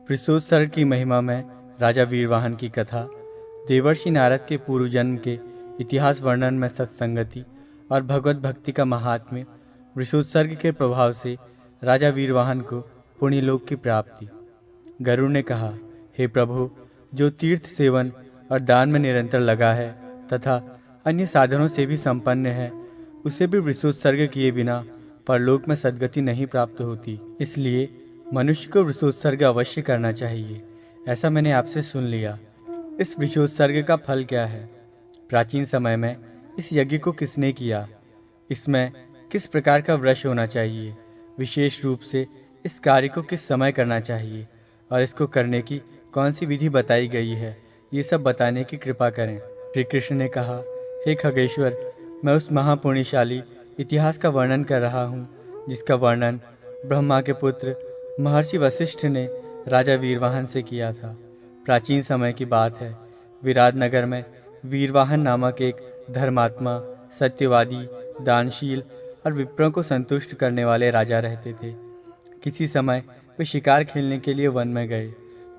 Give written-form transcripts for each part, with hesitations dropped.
वृषोत्सर्ग की महिमा में राजा वीरवाहन की कथा। देवर्षि नारद के पूर्व जन्म के इतिहास वर्णन में सत्संगति और भगवत भक्ति का महात्म्य। वृषोत्सर्ग के प्रभाव से राजा वीरवाहन को पुण्यलोक की प्राप्ति। गरुड़ ने कहा, हे प्रभु, जो तीर्थ सेवन और दान में निरंतर लगा है तथा अन्य साधनों से भी संपन्न है, उसे भी वृषोत्सर्ग किए बिना परलोक में सद्गति नहीं प्राप्त होती। इसलिए मनुष्य को वृषोत्सर्ग अवश्य करना चाहिए। ऐसा मैंने आपसे सुन लिया। इस वृषोत्सर्ग का फल क्या है? प्राचीन समय में इस यज्ञ को किसने किया? इसमें किस प्रकार का वृक्ष होना चाहिए? विशेष रूप से इस कार्य को किस समय करना चाहिए और इसको करने की कौन सी विधि बताई गई है, ये सब बताने की कृपा करें। श्री कृष्ण ने कहा, हे खगेश्वर, मैं उस महापुण्यशाली इतिहास का वर्णन कर रहा हूँ जिसका वर्णन ब्रह्मा के पुत्र महर्षि वशिष्ठ ने राजा वीरवाहन से किया था। प्राचीन समय की बात है। विराट नगर में वीरवाहन नामक एक धर्मात्मा, सत्यवादी, दानशील और विप्रों को संतुष्ट करने वाले राजा रहते थे। किसी समय वे शिकार खेलने के लिए वन में गए।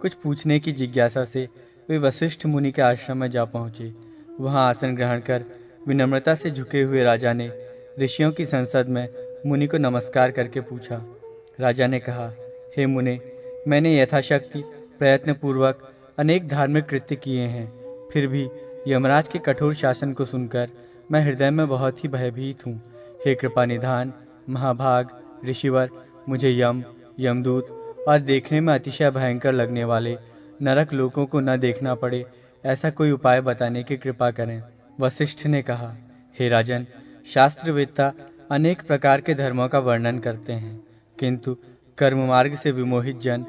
कुछ पूछने की जिज्ञासा से वे वशिष्ठ मुनि के आश्रम में जा पहुँचे। वहाँ आसन ग्रहण कर विनम्रता से झुके हुए राजा ने ऋषियों की संसद में मुनि को नमस्कार करके पूछा। राजा ने कहा, हे मुने, मैंने यथाशक्ति प्रयत्नपूर्वक अनेक धार्मिक कृत्य किए हैं, फिर भी यमराज के कठोर शासन को सुनकर मैं हृदय में बहुत ही भयभीत हूँ। हे कृपा निधान, महाभाग ऋषिवर, मुझे यमदूत और देखने में अतिशय भयंकर लगने वाले नरक लोकों को न देखना पड़े, ऐसा कोई उपाय बताने की कृपा करें। वशिष्ठ ने कहा, हे राजन, शास्त्रवेत्ता अनेक प्रकार के धर्मों का वर्णन करते हैं, किंतु कर्म मार्ग से विमोहित जन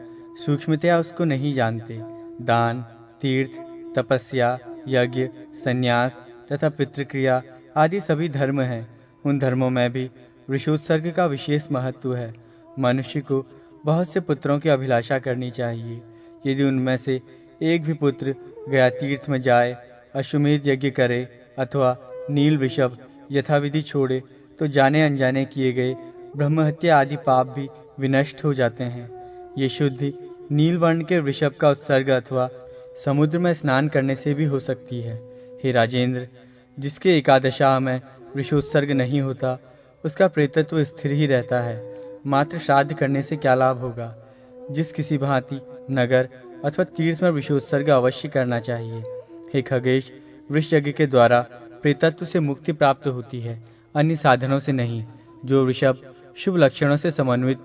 सूक्ष्मतया उसको नहीं जानते। दान, तीर्थ, तपस्या, यज्ञ, संन्यास तथा पितृक्रिया आदि सभी धर्म हैं। उन धर्मों में भी वृषोत्सर्ग का विशेष महत्व है। मनुष्य को बहुत से पुत्रों की अभिलाषा करनी चाहिए। यदि उनमें से एक भी पुत्र गया तीर्थ में जाए, अश्वमेध यज्ञ करे अथवा नील वृषभ यथाविधि छोड़े, तो जाने अनजाने किए गए ब्रह्महत्या आदि पाप भी विनष्ट हो जाते हैं। ये शुद्धि नील वर्ण के वृषभ का उत्सर्ग अथवा समुद्र में स्नान करने से भी हो सकती है। हे राजेंद्र, जिसके एकादशाह में वृषोत्सर्ग नहीं होता, उसका प्रेतत्व स्थिर ही रहता है। मात्र श्राद्ध करने से क्या लाभ होगा? जिस किसी भांति नगर अथवा तीर्थ में वृषोत्सर्ग अवश्य करना चाहिए। हे खगेश, वृष यज्ञ के द्वारा प्रेतत्व से मुक्ति प्राप्त होती है, अन्य साधनों से नहीं। जो वृषभ शुभ लक्षणों से समन्वित,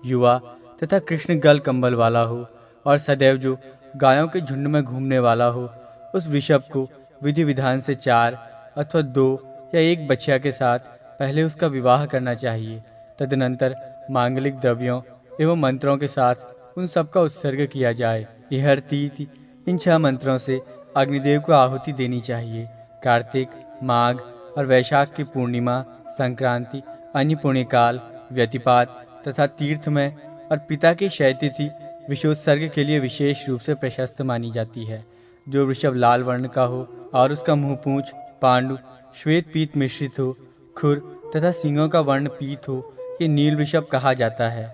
युवा तथा कृष्ण गल कंबल वाला हो और सदैव जो गायों के झुंड में घूमने वाला हो, उस वृषभ को विधि विधान से 4 अथवा 2 या 1 बछिया के साथ पहले उसका विवाह करना चाहिए। तदनंतर मांगलिक द्रव्यों एवं मंत्रों के साथ उन सब का उत्सर्ग किया जाए। इहर तीति इन 6 मंत्रों से अग्निदेव को आहुति देनी चाहिए। कार्तिक, माघ और वैशाख की पूर्णिमा, संक्रांति, अन्य पुण्यकाल, व्यतिपात तथा तीर्थ में और पिता की क्षय तिथि विषोत्सर्ग के लिए विशेष रूप से प्रशस्त मानी जाती है। जो वृषभ लाल वर्ण का हो और उसका मुंह पूंछ पांडु श्वेत पीत मिश्रित हो, खुर तथा सींगों का वर्ण पीत हो, ये नील वृषभ कहा जाता है।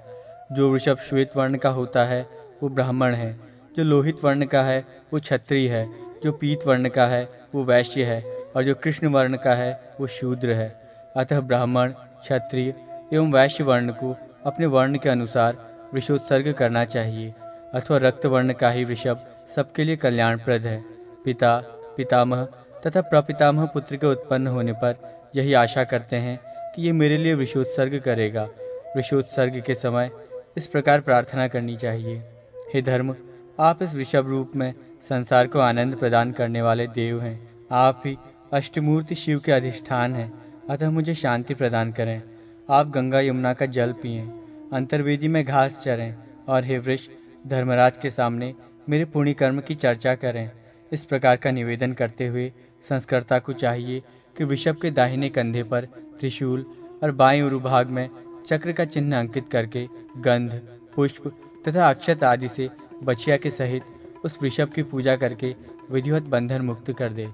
जो वृषभ श्वेत वर्ण का होता है वो ब्राह्मण है। जो लोहित वर्ण का है वो क्षत्रिय है। जो पीत वर्ण का है वो वैश्य है और जो कृष्ण वर्ण का है वो शूद्र है। अतः ब्राह्मण, क्षत्रिय एवं वैश्य वर्ण को अपने वर्ण के अनुसार वृषोत्सर्ग करना चाहिए, अथवा रक्त वर्ण का ही वृषभ सबके लिए कल्याणप्रद है। पिता, पितामह तथा प्रपितामह पुत्र के उत्पन्न होने पर यही आशा करते हैं कि ये मेरे लिए वृषोत्सर्ग करेगा। वृषोत्सर्ग के समय इस प्रकार प्रार्थना करनी चाहिए, हे धर्म, आप इस वृषभ रूप में संसार को आनंद प्रदान करने वाले देव हैं। आप ही अष्टमूर्ति शिव के अधिष्ठान हैं, अतः मुझे शांति प्रदान करें। आप गंगा यमुना का जल पिएं, अंतर्वेदी में घास चरें और हे वृष, धर्मराज के सामने मेरे पुण्य कर्म की चर्चा करें। इस प्रकार का निवेदन करते हुए संस्कर्ता को चाहिए कि वृषभ के दाहिने कंधे पर त्रिशूल और बाएं उरुभाग में चक्र का चिन्ह अंकित करके गंध, पुष्प तथा अक्षत आदि से बछिया के सहित उस वृषभ की पूजा करके विधिवत बंधन मुक्त कर दे।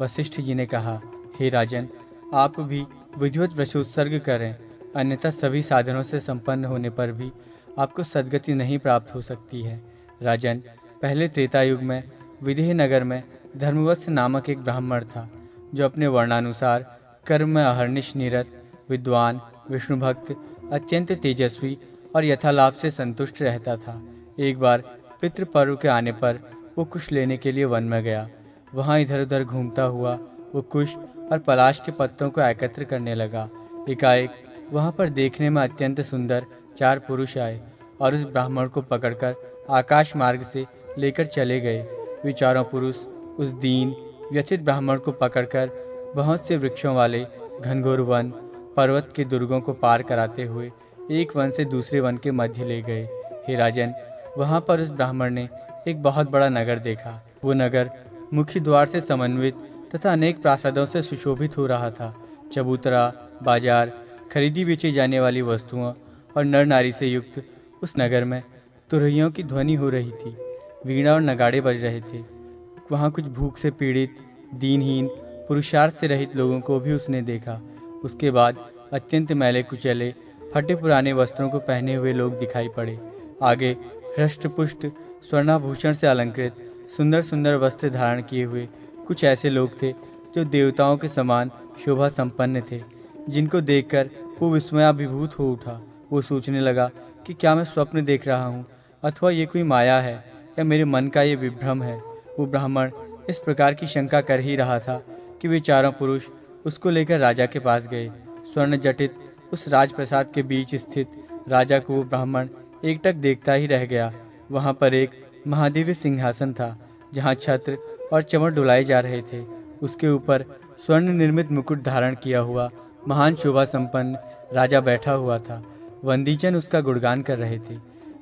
वशिष्ठ जी ने कहा, हे राजन, आप भी विधिवत वृषोत्सर्ग करें, अन्यथा सभी साधनों से संपन्न होने पर भी आपको सद्गति नहीं प्राप्त हो सकती है। राजन, पहले त्रेता युग में विदेह नगर में धर्मवत्स नामक एक ब्राह्मण था, जो अपने वर्णानुसार कर्म में अहर्निश निरत, विद्वान, विष्णु भक्त, अत्यंत तेजस्वी और यथालाभ से संतुष्ट रहता था। एक बार पितृपर्व के आने पर वो कुश लेने के लिए वन में गया। वहां इधर उधर घूमता हुआ वो कुश और पलाश के पत्तों को एकत्र करने लगा। एकाएक वहां पर देखने में अत्यंत सुंदर 4 पुरुष आए और उस ब्राह्मण को पकड़कर आकाश मार्ग से लेकर चले गए। वे चारों पुरुष उस दीन व्यथित ब्राह्मण को पकड़कर बहुत से वृक्षों वाले घनघोर वन, पर्वत के दुर्गों को पार कराते हुए एक वन से दूसरे वन के मध्य ले गए। हे राजन, वहां पर उस ब्राह्मण ने एक बहुत बड़ा नगर देखा। वो नगर मुख्य द्वार से समन्वित तथा अनेक प्रासादों से सुशोभित हो रहा था। चबूतरा, बाजार, खरीदी बेची जाने वाली वस्तुओं और नर नारी से युक्त उस नगर में तुरहियों की ध्वनि हो रही थी। वीणा और नगाड़े बज रहे थे। वहां कुछ भूख से पीड़ित, दीनहीन, पुरुषार्थ से रहित लोगों को भी उसने देखा। उसके बाद अत्यंत मैले कुचले, फटे पुराने वस्त्रों को पहने हुए लोग दिखाई पड़े। आगे हृष्टपुष्ट, स्वर्णाभूषण से अलंकृत, सुंदर सुंदर वस्त्र धारण किए हुए कुछ ऐसे लोग थे जो देवताओं के समान शोभा संपन्न थे, जिनको देखकर वो विस्मयाभिभूत हो उठा। वो सोचने लगा कि क्या मैं स्वप्न देख रहा हूँ अथवा ये कोई माया है या मेरे मन का ये विभ्रम है। वो ब्राह्मण इस प्रकार की शंका कर ही रहा था कि वे चारों पुरुष उसको लेकर राजा के पास गए। स्वर्ण जटित उस राजप्रसाद के बीच स्थित राजा को वो ब्राह्मण एकटक देखता ही रह गया। वहां पर एक महादिव्य सिंहासन था, जहां छत्र और चमर डुलाए जा रहे थे। उसके ऊपर स्वर्ण निर्मित मुकुट धारण किया हुआ महान शोभा संपन्न राजा बैठा हुआ था। वंदीजन उसका गुणगान कर रहे थे।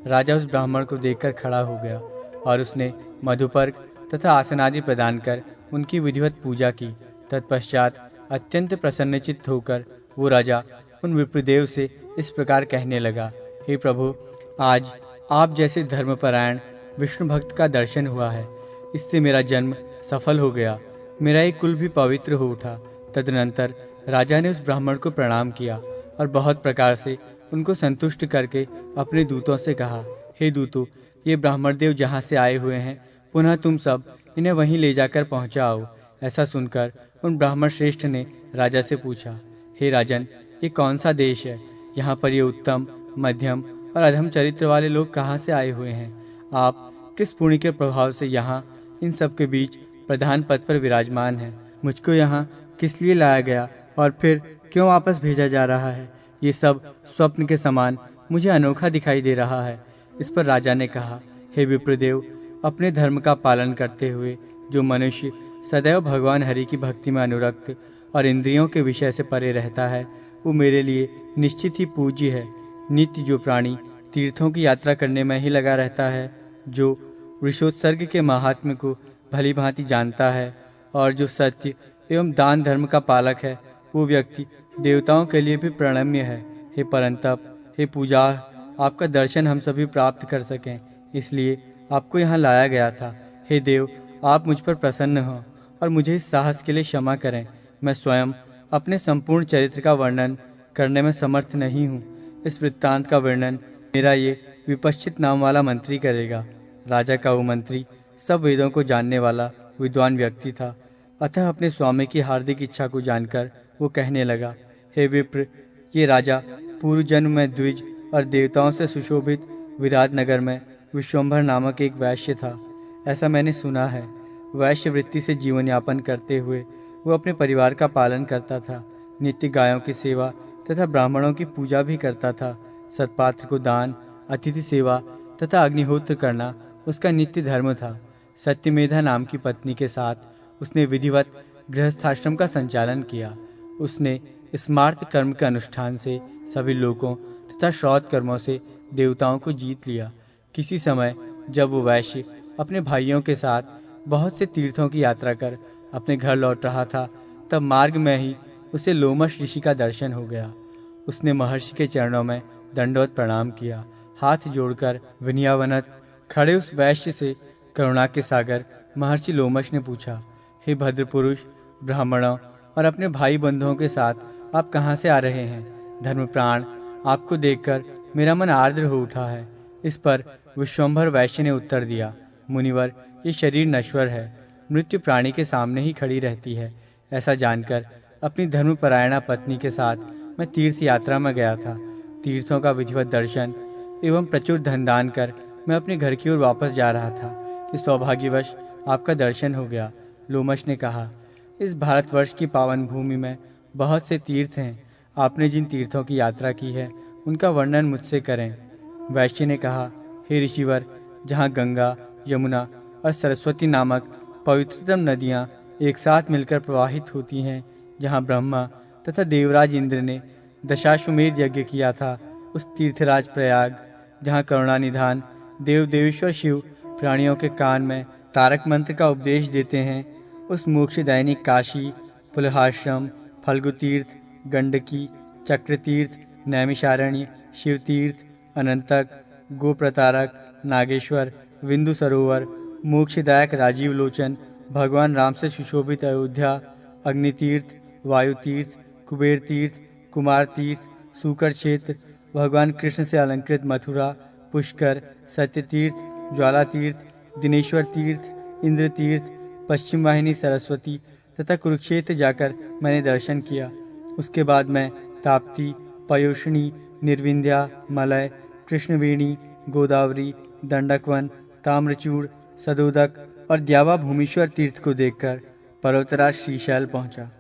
राजा उस ब्राह्मण को देखकर खड़ा हो गया और उसने मधुपर्क तथा आसन आदि प्रदान कर उनकी विधिवत पूजा की। तत्पश्चात अत्यंत प्रसन्नचित्त होकर वो राजा उन विप्रदेव से इस प्रकार कहने लगा, हे प्रभु, आज आप जैसे धर्मपरायण विष्णु भक्त का दर्शन हुआ है। इससे मेरा जन्म सफल हो गया, मेरा एक कुल भी पवित्र हो उठा। तदनंतर राजा ने उस ब्राह्मण को प्रणाम किया और बहुत प्रकार से उनको संतुष्ट करके अपने दूतों से कहा, हे दूतों, ये ब्राह्मण देव जहाँ से आए हुए हैं, पुनः तुम सब इन्हें वहीं ले जाकर पहुँचाओ। ऐसा सुनकर उन ब्राह्मण श्रेष्ठ ने राजा से पूछा, हे राजन, ये कौन सा देश है? यहाँ पर ये उत्तम, मध्यम और अधम चरित्र वाले लोग कहाँ से आए हुए हैं? आप किस पुण्य के प्रभाव से यहाँ इन सब के बीच प्रधान पद पर विराजमान हैं? मुझको यहाँ किस लिए लाया गया और फिर क्यों वापस भेजा जा रहा है? ये सब स्वप्न के समान मुझे अनोखा दिखाई दे रहा है। इस पर राजा ने कहा, हे विप्रदेव, अपने धर्म का पालन करते हुए जो मनुष्य सदैव भगवान हरि की भक्ति में अनुरक्त और इंद्रियों के विषय से परे रहता है, वो मेरे लिए निश्चित ही पूज्य है। नित्य जो प्राणी तीर्थों की यात्रा करने में ही लगा रहता है, जो वृषोत्सर्ग के महात्म्य को भली भांति जानता है और जो सत्य एवं दान धर्म का पालक है, वो व्यक्ति देवताओं के लिए भी प्रणम्य है। हे परंतप, हे पूजा, आपका दर्शन हम सभी प्राप्त कर सकें, इसलिए आपको यहाँ लाया गया था। हे देव, आप मुझ पर प्रसन्न हो और मुझे इस साहस के लिए क्षमा करें। मैं स्वयं अपने संपूर्ण चरित्र का वर्णन करने में समर्थ नहीं हूँ। इस वृत्तांत का वर्णन मेरा ये विपश्चित नाम वाला मंत्री करेगा। राजा का वो मंत्री सब वेदों को जानने वाला विद्वान व्यक्ति था। अतः अपने स्वामी की हार्दिक इच्छा को जानकर वो कहने लगा, हे विप्र, ये राजा पूर्व जन्म में द्विज और देवताओं से सुशोभित विराट नगर में विश्वम्भर नामक एक वैश्य था। ऐसा मैंने सुना है। वैश्य वृत्ति से जीवन यापन करते हुए वो अपने परिवार का पालन करता था। नित्य गायों की सेवा तथा ब्राह्मणों की पूजा भी करता था। सत्पात्र को दान, अतिथि सेवा तथा अग्निहोत्र करना उसका नित्य धर्म था। सत्यमेधा नाम की पत्नी के साथ उसने विधिवत गृहस्थाश्रम का संचालन किया। उसने स्मार्त कर्म के अनुष्ठान से सभी लोगों तथा श्रौत कर्मों से देवताओं को जीत लिया। किसी समय जब वो वैश्य अपने भाइयों के साथ बहुत से तीर्थों की यात्रा कर अपने घर लौट रहा था, तब मार्ग में ही उसे लोमश ऋषि का दर्शन हो गया। उसने महर्षि के चरणों में दंडवत प्रणाम किया। हाथ जोड़कर विनयावनत खड़े उस वैश्य से करुणा के सागर महर्षि लोमश ने पूछा, हे भद्र पुरुष, ब्राह्मणों और अपने भाई बंधुओं के साथ आप कहाँ से आ रहे हैं? धर्म प्राण, आपको देखकर मेरा मन आर्द्र हो उठा है। इस पर विश्वम्भर वैश्य ने उत्तर दिया, मुनिवर, ये शरीर नश्वर है, मृत्यु प्राणी के सामने ही खड़ी रहती है। ऐसा जानकर अपनी धर्मपरायणा पत्नी के साथ मैं तीर्थ यात्रा में गया था। तीर्थों का विधिवत दर्शन एवं प्रचुर धन दान कर मैं अपने घर की ओर वापस जा रहा था कि सौभाग्यवश आपका दर्शन हो गया। लोमश ने कहा, इस भारतवर्ष की पावन भूमि में बहुत से तीर्थ हैं। आपने जिन तीर्थों की यात्रा की है उनका वर्णन मुझसे करें। वैश्य ने कहा, हे ऋषिवर, जहाँ गंगा, यमुना और सरस्वती नामक पवित्रतम नदियाँ एक साथ मिलकर प्रवाहित होती हैं, जहाँ ब्रह्मा तथा देवराज इंद्र ने दशाश्वमेध यज्ञ किया था, उस तीर्थराज प्रयाग, जहाँ करुणानिधान देव देवेश्वर शिव प्राणियों के कान में तारक मंत्र का उपदेश देते हैं, उस मोक्षदायिनी काशी, पुलहाश्रम, फल्गुतीर्थ, गंडकी, चक्रतीर्थ, नैमिषारण्य, शिवतीर्थ, अनंतक, गोप्रतारक, नागेश्वर, बिंदु सरोवर, मोक्षदायक राजीव लोचन, भगवान राम से सुशोभित अयोध्या, अग्नितीर्थ, वायुतीर्थ, कुबेर तीर्थ, कुमार तीर्थ, सूकर क्षेत्र, भगवान कृष्ण से अलंकृत मथुरा, पुष्कर, सत्यतीर्थ, ज्वाला तीर्थ, दिनेश्वर तीर्थ, इंद्र तीर्थ, पश्चिम वाहिनी सरस्वती तथा कुरुक्षेत्र जाकर मैंने दर्शन किया। उसके बाद मैं ताप्ती, पयोषणी, निर्विंध्या, मलय, कृष्णवेणी, गोदावरी, दंडकवन, ताम्रचूड़, सदोदक और द्यावा भूमीश्वर तीर्थ को देखकर पर्वतराज श्रीशैल पहुंचा।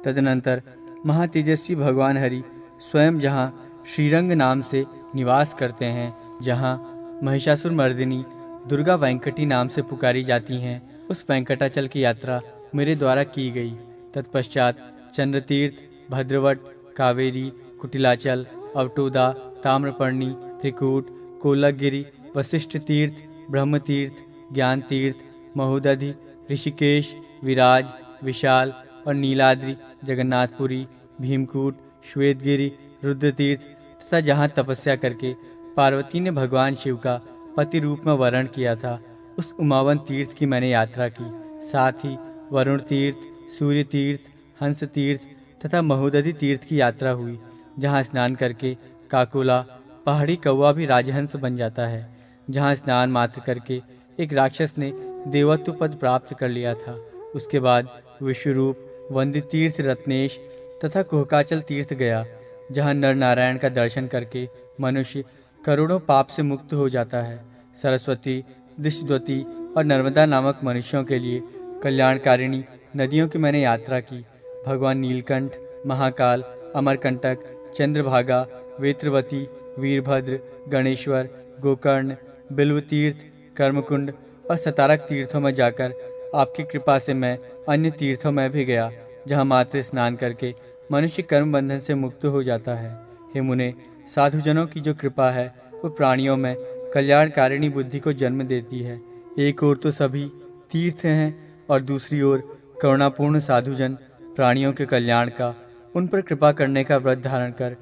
तदनंतर महातेजस्वी भगवान हरि स्वयं जहाँ श्रीरंग नाम से निवास करते हैं, जहाँ महिषासुर मर्दिनी दुर्गा वेंकटी नाम से पुकारी जाती हैं, उस वेंकटाचल की यात्रा मेरे द्वारा की गई। तत्पश्चात चंद्रतीर्थ, भद्रवट, कावेरी, कुटिलाचल, अवटोदा, ताम्रपर्णी, त्रिकूट, कोलगिरी, वशिष्ठ तीर्थ, ब्रह्म तीर्थ, ज्ञान तीर्थ, महोदधि, ऋषिकेश, विराज, विशाल और नीलाद्रि, जगन्नाथपुरी, भीमकूट, श्वेतगिरी, रुद्रतीर्थ तथा जहाँ तपस्या करके पार्वती ने भगवान शिव का पति रूप में वर्ण किया था, उस उमावन तीर्थ की मैंने यात्रा की। साथ ही वरुण तीर्थ, सूर्य तीर्थ, हंस तीर्थ तथा महोदधि तीर्थ की यात्रा हुई, जहाँ स्नान करके काकोला पहाड़ी कौवा भी राजहंस बन जाता है, जहाँ स्नान मात्र करके एक राक्षस ने देवत्व पद प्राप्त कर लिया था। उसके बाद विश्वरूप, वंदी तीर्थ रत्नेश तथा कुहकाचल तीर्थ गया, जहाँ नर नारायण का दर्शन करके मनुष्य करोड़ों पाप से मुक्त हो जाता है। सरस्वती, दिशद्वती और नर्मदा नामक मनुष्यों के लिए कल्याणकारिणी नदियों की मैंने यात्रा की। भगवान नीलकंठ, महाकाल, अमरकंटक, चंद्रभागा, वेत्रवती, वीरभद्र, गणेश्वर, गोकर्ण, बिल्व तीर्थ, कर्मकुंड और सतारक तीर्थों में जाकर आपकी कृपा से मैं अन्य तीर्थों में भी गया, जहाँ मात्र स्नान करके मनुष्य कर्म बंधन से मुक्त हो जाता है। हे मुने, साधुजनों की जो कृपा है वो प्राणियों में कल्याणकारिणी बुद्धि को जन्म देती है। एक ओर तो सभी तीर्थ हैं और दूसरी ओर करुणापूर्ण साधुजन प्राणियों के कल्याण का, उन पर कृपा करने का व्रत धारण कर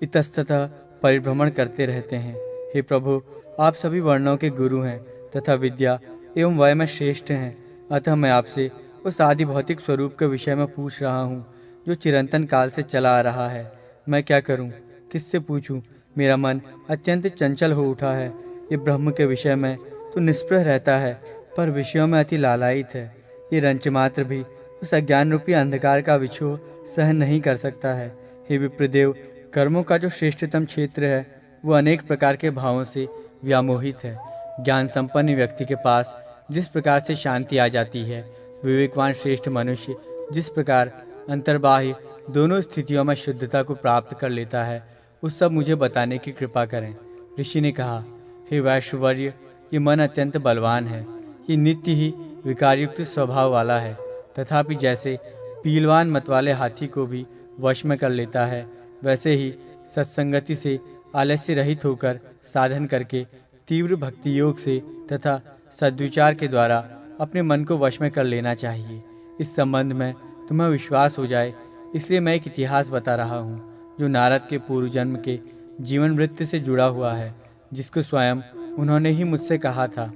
इतस्ततः परिभ्रमण करते रहते हैं। हे प्रभु, आप सभी वर्णों के गुरु हैं तथा विद्या एवं वय में श्रेष्ठ हैं, अतः मैं आपसे उस आदि भौतिक स्वरूप के विषय में पूछ रहा हूँ जो चिरंतन काल से चला आ रहा है। मैं क्या करूँ, किससे पूछूं? मेरा मन अत्यंत चंचल हो उठा है। ये ब्रह्म के विषय में तो निष्प्रह रहता है, पर विषयों में अति लालायित है। ये रंच मात्र भी उस अज्ञान रूपी अंधकार का विछोह सहन नहीं कर सकता है। हे विप्रदेव, कर्मों का जो श्रेष्ठतम क्षेत्र है वो अनेक प्रकार के भावों से व्यामोहित है। ज्ञान संपन्न व्यक्ति के पास जिस प्रकार से शांति आ जाती है, विवेकवान श्रेष्ठ मनुष्य जिस प्रकार अंतर्बाह्य दोनों स्थितियों में शुद्धता को प्राप्त कर लेता है, उस सब मुझे बताने की कृपा करें। ऋषि ने कहा, हे वैश्वर्य, ये मन अत्यंत बलवान है। ये नित्य ही विकारयुक्त स्वभाव वाला है, तथापि जैसे पीलवान मतवाले हाथी को भी वश में कर लेता है, वैसे ही सत्संगति से आलस्य रहित होकर साधन करके तीव्र भक्ति योग से तथा सद्विचार के द्वारा अपने मन को वश में कर लेना चाहिए। इस संबंध में तुम्हें विश्वास हो जाए, इसलिए मैं एक इतिहास बता रहा हूँ जो नारद के पूर्व जन्म के जीवन वृत्त से जुड़ा हुआ है, जिसको स्वयं उन्होंने ही मुझसे कहा था।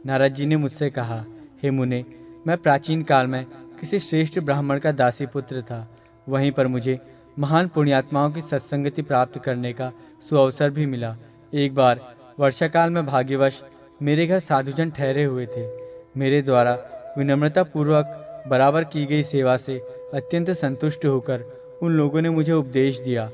नारद जी ने मुझसे कहा, हे मुने, मैं प्राचीन काल में किसी श्रेष्ठ ब्राह्मण का दासी पुत्र था। वहीं पर मुझे महान पुण्यात्माओं की सत्संगति प्राप्त करने का सुअवसर भी मिला। एक बार वर्षा काल में भाग्यवश मेरे घर साधुजन ठहरे हुए थे। मेरे द्वारा विनम्रता पूर्वक बराबर की गई सेवा से अत्यंत संतुष्ट होकर उन लोगों ने मुझे उपदेश दिया,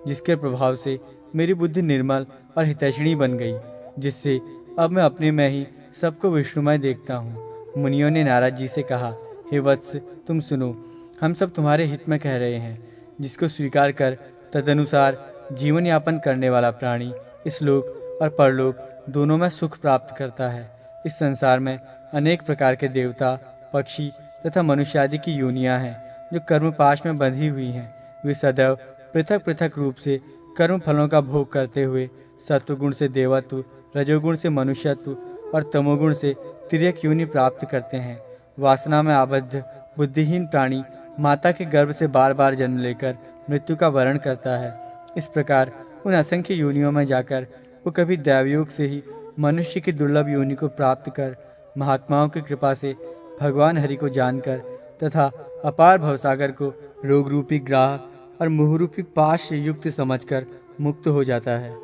जिसके प्रभाव से मेरी बुद्धि निर्मल और हितैषणी बन गई, जिससे अब मैं अपने में ही सबको विष्णुमय देखता हूँ। मुनियों ने नारद जी से कहा, हे वत्स, तुम सुनो, हम सब तुम्हारे हित में कह रहे हैं। जिसको स्वीकार कर तदनुसार जीवन यापन करने वाला प्राणी इस लोक और परलोक दोनों में सुख प्राप्त करता है। इस संसार में अनेक प्रकार के देवता, पक्षी तथा मनुष्य आदि की योनियां हैं, जो कर्म पाश में बंधी हुई हैं। वे सदैव पृथक पृथक रूप से कर्म फलों का भोग करते हुए सत्वगुण से देवत्व, रजोगुण से मनुष्यत्व और तमोगुण से तिर्यक योनि प्राप्त करते हैं। वासना में आबद्ध बुद्धिहीन प्राणी माता के गर्भ से बार बार जन्म लेकर मृत्यु का वरण करता है। इस प्रकार उन असंख्य योनियों में जाकर वो कभी दैवयोग से ही मनुष्य की दुर्लभ योनि को प्राप्त कर महात्माओं की कृपा से भगवान हरि को जानकर तथा अपार भवसागर को रोग रूपी ग्राह और मोह रूपी पाश से युक्त समझकर मुक्त हो जाता है।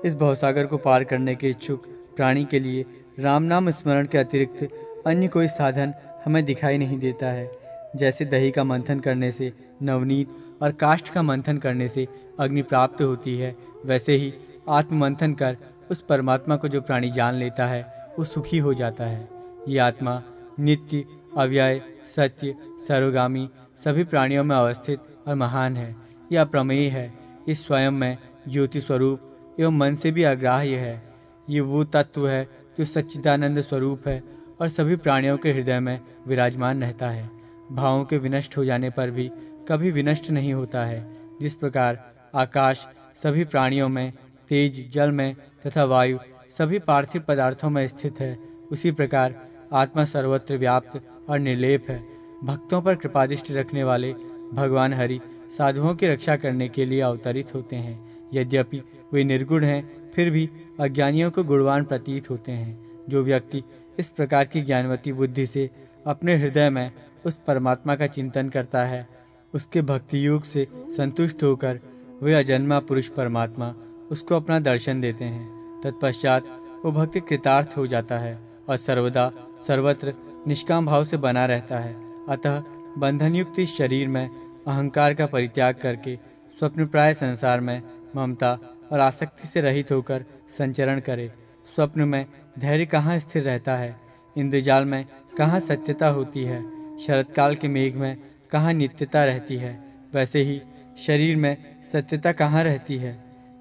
इस भवसागर को पार करने के इच्छुक प्राणी के लिए राम नाम स्मरण के अतिरिक्त अन्य कोई साधन हमें दिखाई नहीं देता है। जैसे दही का मंथन करने से नवनीत और काष्ठ का मंथन करने से अग्नि प्राप्त होती है, वैसे ही आत्म मंथन कर उस परमात्मा को जो प्राणी जान लेता है वो सुखी हो जाता है। ये आत्मा नित्य, अव्यय, सत्य, सर्वगामी, सभी प्राणियों में अवस्थित और महान है। यह अप्रमेय है। इस स्वयं में ज्योति स्वरूप एवं मन से भी अग्राह्य है। ये वो तत्व है जो सच्चिदानंद स्वरूप है और सभी प्राणियों के हृदय में विराजमान रहता है। भावों के विनष्ट हो जाने पर भी कभी विनष्ट नहीं होता है। जिस प्रकार आकाश सभी प्राणियों में, तेज जल में तथा वायु सभी पार्थिव पदार्थों में स्थित है, उसी प्रकार आत्मा सर्वत्र व्याप्त और निर्लेप है। भक्तों पर कृपादृष्टि रखने वाले भगवान हरि साधुओं की रक्षा करने के लिए अवतरित होते हैं। यद्यपि वे निर्गुण हैं, फिर भी अज्ञानियों को गुणवान प्रतीत होते हैं। जो व्यक्ति इस प्रकार की ज्ञानवती बुद्धि से अपने हृदय में उस परमात्मा का चिंतन करता है, उसके भक्ति योग से संतुष्ट होकर वे अजन्मा पुरुष परमात्मा उसको अपना दर्शन देते हैं। तत्पश्चात वो भक्ति कृतार्थ हो जाता है और सर्वदा सर्वत्र निष्काम भाव से बना रहता है। अतः बंधनयुक्त इस शरीर में अहंकार का परित्याग करके स्वप्न प्राय संसार में ममता और आसक्ति से रहित होकर संचरण करे। स्वप्न में धैर्य कहाँ स्थिर रहता है, इंद्रजाल में कहाँ सत्यता होती है, शरतकाल के मेघ में कहाँ नित्यता रहती है, वैसे ही शरीर में सत्यता कहाँ रहती है।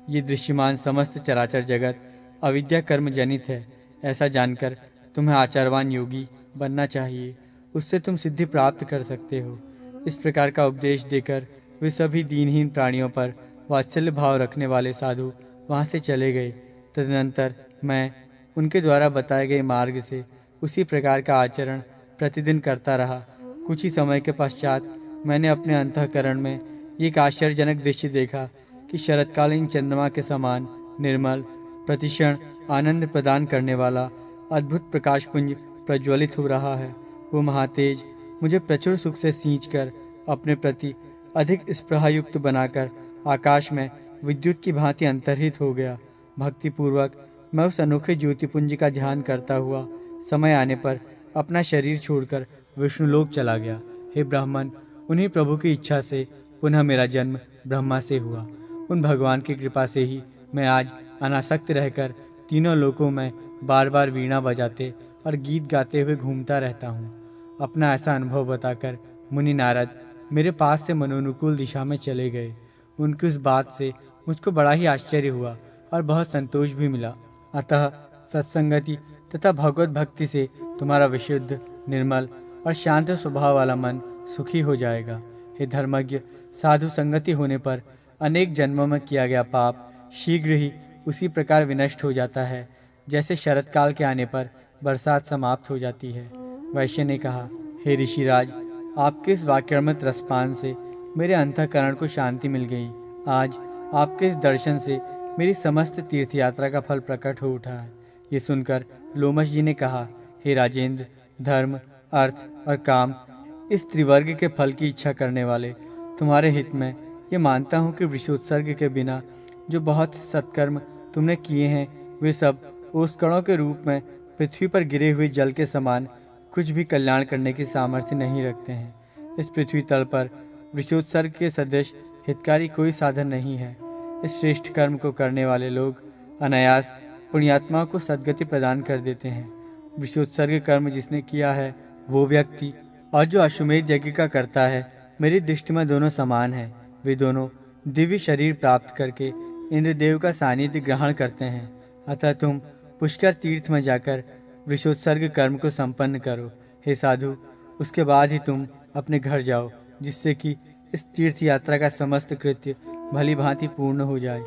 ये दृश्यमान समस्त चराचर जगत अविद्या कर्म जनित है। ऐसा जानकर तुम्हें आचारवान योगी बनना चाहिए, उससे तुम सिद्धि प्राप्त कर सकते हो। इस प्रकार का उपदेश देकर वे सभी दीनहीन प्राणियों पर वात्सल्य भाव रखने वाले साधु वहां से चले गए। तदनंतर मैं उनके द्वारा बताए गए मार्ग से उसी प्रकार का आचरण प्रतिदिन करता रहा। कुछ ही समय के पश्चात मैंने अपने अंतःकरण में एक आश्चर्यजनक दृश्य देखा कि शरतकालीन चंद्रमा के समान निर्मल, प्रतिक्षण आनंद प्रदान करने वाला अद्भुत प्रकाशपुंज प्रज्वलित हो रहा है। वो महातेज मुझे प्रचुर सुख से सींचकर अपने प्रति अधिक स्पृहायुक्त बनाकर आकाश में विद्युत की भांति अंतर्हित हो गया। भक्ति पूर्वक मैं उस अनोखे ज्योतिपुंज का ध्यान करता हुआ समय आने पर अपना शरीर छोड़कर विष्णुलोक चला गया। हे ब्राह्मण, उन्हीं प्रभु की इच्छा से पुनः मेरा जन्म ब्रह्मा से हुआ। उन भगवान की कृपा से ही मैं आज अनासक्त रहकर तीनों लोकों में बार बार वीणा बजाते और गीत गाते हुए घूमता रहता हूँ। अपना ऐसा अनुभव बताकर मुनि नारद मेरे पास से मनोनुकूल दिशा में चले गए। उनकी उस बात से मुझको बड़ा ही आश्चर्य हुआ और बहुत संतोष भी मिला। अतः सत्संगति तथा भगवत भक्ति से तुम्हारा विशुद्ध, निर्मल और शांत स्वभाव वाला मन सुखी हो जाएगा। हे धर्मज्ञ, साधु संगति होने पर अनेक जन्मों में किया गया पाप शीघ्र ही उसी प्रकार विनष्ट हो जाता है जैसे शरतकाल के आने पर बरसात समाप्त हो जाती है। वैश्य ने कहा, हे ऋषिराज, आपके इस वाक्यमृत रसपान से मेरे अंतःकरण को शांति मिल गई। आज आपके इस दर्शन से मेरी समस्त तीर्थ यात्रा का फल प्रकट हो उठा है। ये सुनकर लोमश जी ने कहा, हे राजेंद्र, धर्म, अर्थ और काम इस त्रिवर्ग के फल की इच्छा करने वाले, तुम्हारे हित में ये मानता हूँ कि वृषोत्सर्ग के बिना जो बहुत से सत्कर्म तुमने किए हैं वे सब ओसकणों के रूप में पृथ्वी पर गिरे हुए जल के समान कुछ भी कल्याण करने की सामर्थ्य नहीं रखते हैं। इस पृथ्वी तल पर विशोत्सर्ग के सदृश हितकारी कोई साधन नहीं है। इस श्रेष्ठ कर्म को करने वाले लोग अनायास पुण्यात्माओं को सद्गति प्रदान कर देते हैं। विशोत्सर्ग कर्म जिसने किया है वो व्यक्ति और जो अश्वमेध यज्ञ का करता है, मेरी दृष्टि में दोनों समान हैं। वे दोनों दिव्य शरीर प्राप्त करके इंद्रदेव का सानिध्य ग्रहण करते हैं। अतः तुम पुष्कर तीर्थ में जाकर विशोत्सर्ग कर्म को संपन्न करो। हे साधु, उसके बाद ही तुम अपने घर जाओ, जिससे कि इस तीर्थ यात्रा का समस्त कृत्य भली भांति पूर्ण हो जाए।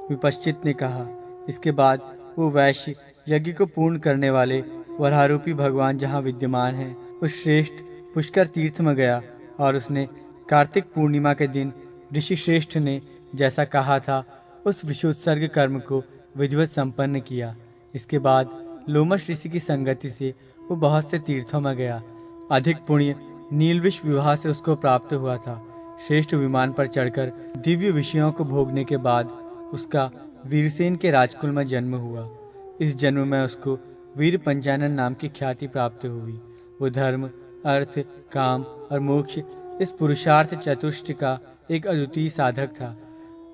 विपश्चित ने कहा। इसके बाद वो वैश्य यज्ञ को पूर्ण करने वाले वरारूपी भगवान जहाँ विद्यमान हैं, उस श्रेष्ठ पुष्कर तीर्थ में गया और उसने कार्तिक पूर्णिमा के दिन ऋषि श्रेष्ठ ने जैसा कहा था उस विशोत्सर्ग कर्म को विधिवत संपन्न किया। इसके बाद लोमश ऋषि की संगति से वो बहुत से तीर्थों में गया। अधिक पुण्य नीलविष विवाह से उसको प्राप्त हुआ था। श्रेष्ठ विमान पर चढ़कर दिव्य विषयों को भोगने के बाद उसका वीरसेन के राजकुल में जन्म हुआ। इस जन्म में उसको वीर पंचानन नाम की ख्याति प्राप्त हुई। वो धर्म, अर्थ, काम और मोक्ष इस पुरुषार्थ चतुष्ट का एक अद्वितीय साधक था।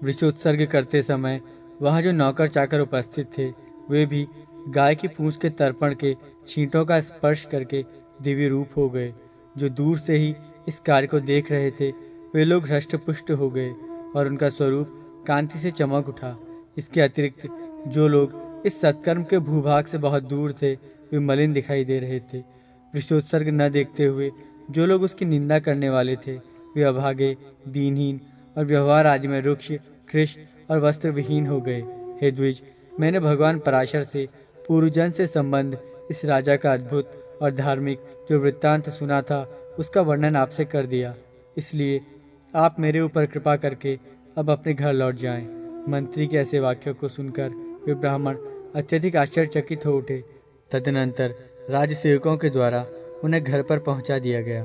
वृषोत्सर्ग करते समय वहाँ जो नौकर चाकर उपस्थित थे, वे भी गाय की पूंछ के तर्पण के छींटों का स्पर्श करके दिव्य रूप हो गए। जो दूर से ही इस कार्य को देख रहे थे, वे लोग हृष्ट पुष्ट हो गए और उनका स्वरूप कांति से चमक उठा। इसके अतिरिक्त जो लोग इस सत्कर्म के भूभाग से बहुत दूर थे, वे मलिन दिखाई दे रहे थे। विशोत्सर्ग न देखते हुए जो लोग उसकी निंदा करने वाले थे, वे अभागे, दीनहीन और व्यवहार आदि में रुक्ष, कृश और वस्त्र विहीन हो गए। हे द्विज, मैंने भगवान पराशर से पूर्वजन से संबंध इस राजा का अद्भुत और धार्मिक जो वृत्तांत सुना था, उसका वर्णन आपसे कर दिया। इसलिए आप मेरे ऊपर कृपा करके अब अपने घर लौट जाएं। मंत्री के ऐसे वाक्यों को सुनकर वे ब्राह्मण अत्यधिक आश्चर्यचकित हो उठे। तदनंतर राजसेवकों के द्वारा उन्हें घर पर पहुंचा दिया गया।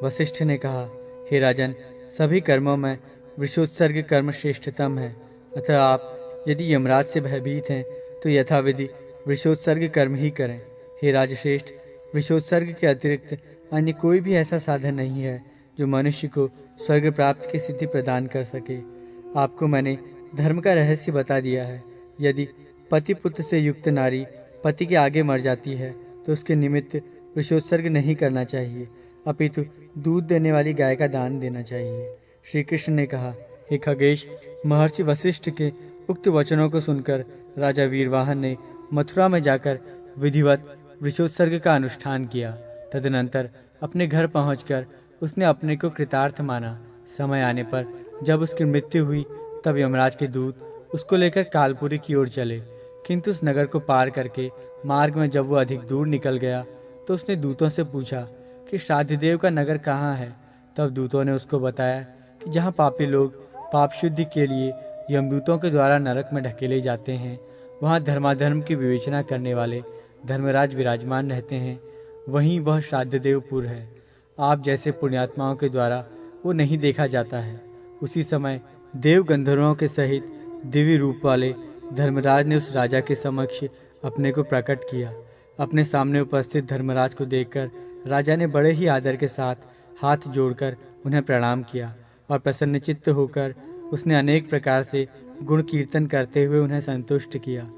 वशिष्ठ ने कहा, हे राजन, सभी कर्मों में वृषोत्सर्ग कर्म श्रेष्ठतम है। अतः आप यदि यमराज से भयभीत हैं तो यथाविधि वृषोत्सर्ग कर्म ही करें। हे राजश्रेष्ठ, वृषोत्सर्ग के अतिरिक्त अन्य कोई भी ऐसा साधन नहीं है जो मनुष्य को स्वर्ग प्राप्ति की सिद्धि प्रदान कर सके। आपको मैंने धर्म का रहस्य बता दिया है। यदि पति पुत्र से युक्त नारी पति के आगे मर जाती है तो उसके निमित्त वृषोत्सर्ग नहीं करना चाहिए, अपितु दूध देने वाली गाय का दान देना चाहिए। श्री कृष्ण ने कहा, हे खगेश, महर्षि वशिष्ठ के उक्त वचनों को सुनकर राजा वीरवाहन ने मथुरा में जाकर विधिवत वृषोत्सर्ग का अनुष्ठान किया। तदनंतर अपने घर पहुंचकर उसने अपने को कृतार्थ माना। समय आने पर जब उसकी मृत्यु हुई तब यमराज के दूत उसको लेकर कालपुरी की ओर चले, किंतु उस नगर को पार करके मार्ग में जब वो अधिक दूर निकल गया तो उसने दूतों से पूछा कि श्राद्धदेव का नगर कहाँ है। तब दूतों ने उसको बताया कि जहाँ पापी लोग पाप शुद्धि के लिए यमदूतों के द्वारा नरक में ढकेले जाते हैं, वहाँ धर्माधर्म की विवेचना करने वाले धर्मराज विराजमान रहते हैं, वहीं वह श्राद्धदेवपुर है। आप जैसे पुण्यात्माओं के द्वारा वो नहीं देखा जाता है। उसी समय देव गंधर्वों के सहित दिव्य रूप वाले धर्मराज ने उस राजा के समक्ष अपने को प्रकट किया। अपने सामने उपस्थित धर्मराज को देखकर राजा ने बड़े ही आदर के साथ हाथ जोड़कर उन्हें प्रणाम किया और प्रसन्नचित्त होकर उसने अनेक प्रकार से गुण कीर्तन करते हुए उन्हें संतुष्ट किया।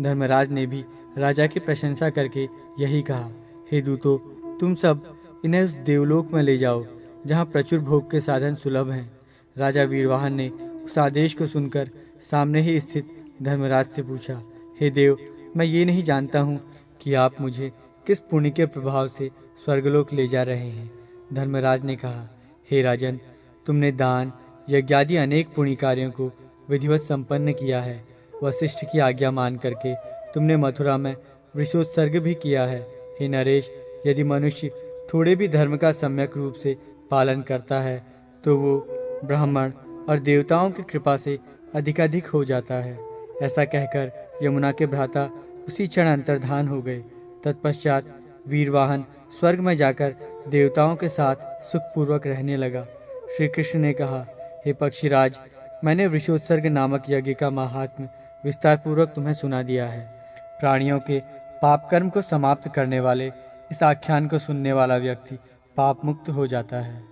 धर्मराज ने भी राजा की प्रशंसा करके यही कहा, हे दूतों, तुम सब इन्हें उस देवलोक में ले जाओ जहाँ प्रचुर भोग के साधन सुलभ हैं। राजा वीरवाहन ने उस आदेश को सुनकर सामने ही स्थित धर्मराज से पूछा, हे देव, मैं ये नहीं जानता हूँ कि आप मुझे किस पुण्य के प्रभाव से स्वर्गलोक ले जा रहे हैं। धर्मराज ने कहा, हे राजन, तुमने दान यज्ञादि अनेक पुण्य कार्यों को विधिवत संपन्न किया है। वशिष्ठ की आज्ञा मान करके तुमने मथुरा में वृषोत्सर्ग भी किया है। हे नरेश, यदि मनुष्य थोड़े भी धर्म का सम्यक रूप से पालन करता है तो वो ब्राह्मण और देवताओं की कृपा से अधिकाधिक हो जाता है। ऐसा कहकर यमुना के भ्राता उसी क्षण अंतर्धान हो गए। तत्पश्चात वीरवाहन स्वर्ग में जाकर देवताओं के साथ सुखपूर्वक रहने लगा। श्री कृष्ण ने कहा, हे पक्षीराज, मैंने वृषोत्सर्ग नामक यज्ञ का महात्म्य विस्तार पूर्वक तुम्हें सुना दिया है। प्राणियों के पाप कर्म को समाप्त करने वाले इस आख्यान को सुनने वाला व्यक्ति पाप मुक्त हो जाता है।